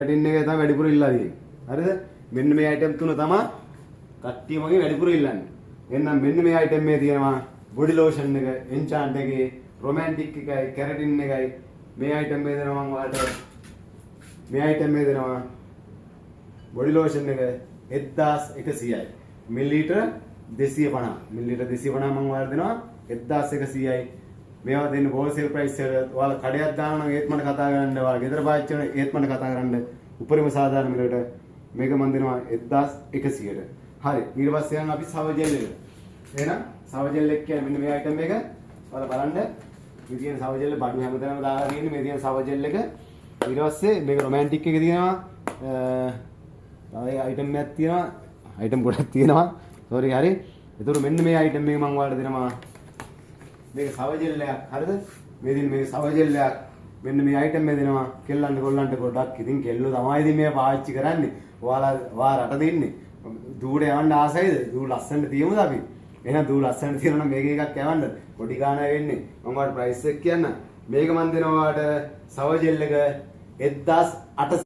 කැරටින් එක තමයි වැඩිපුර ඉල්ලලා තියෙන්නේ. හරිද? මෙන්න මේ අයිටම් තුන තමයි කට්ටිය මගේ වැඩිපුර ඉල්ලන්නේ. එහෙනම් මෙන්න මේ අයිටම් මේ තියෙනවා බොඩි ලෝෂන් එක, එන්චාන්ට් එකේ, රොමැන්ටික් එකයි, කැරටින් එකයි. මේ අයිටම් මේ දෙනවා මම ඔයාලට. මේ අයිටම් මේ දෙනවා බොඩි ලෝෂන් එක 1100යි. මිලිලීටර් 250. මිලිලීටර් 250 මම ඔයාලට දෙනවා 1100යි. මේවා දෙන්න හෝල්සේල් ප්‍රයිස් එකට. ඔයාලා කඩයක් දානවා නම් ඒත් මට කතා කරන්න. ඔයාලා ගෙදර පාවිච්චි කරන ඒත් මට කතා කරන්න. උපරිම සාධාරණ මිලට මේක මම දෙනවා 1100ට. හරි. ඊට පස්සේ යනවා අපි සව ජෙල් එක. එහෙනම් සව ජෙල් එක කියන්නේ මෙන්න මේ අයිටම් එක. ඔයාලා බලන්න. මේ තියෙන සව ජෙල් බඩු හැමතැනම දාලා තියෙන්නේ මේ තියෙන සව ජෙල් එක. ඊට පස්සේ මේක රොමැන්ටික් එක තියෙනවා. තව අයිටම් එකක් තියෙනවා. අයිටම් ගොඩක් තියෙනවා. සෝරි හරි. ඒතර මෙන්න මේ අයිටම් එක මම ඔයාලට දෙනවා. මේක සව ජෙල් එකක්. හරිද? මේ දින මේක සව ජෙල් එකක්. මෙන්න මේ අයිටම් එක දෙනවා. කෙල්ලන්ට කොල්ලන්ට ගොඩක් ඉතින් කෙල්ලෝ තමයි ඉතින් මේ පාවිච්චි කරන්නේ. ඔයා රට දෙන්නේ. දූඩ යවන්න ආසයිද? දූ ලස්සනට තියමුද අපි? එහෙනම් දූ ලස්සනට තියනවා නම් මේක එකක් යවන්න. පොඩි ගාණක් වෙන්නේ. මම ඔයාලට ප්‍රයිස් එක කියන්න. මේක මම දෙනවා ඔයාලට සව ජෙල් එක 1800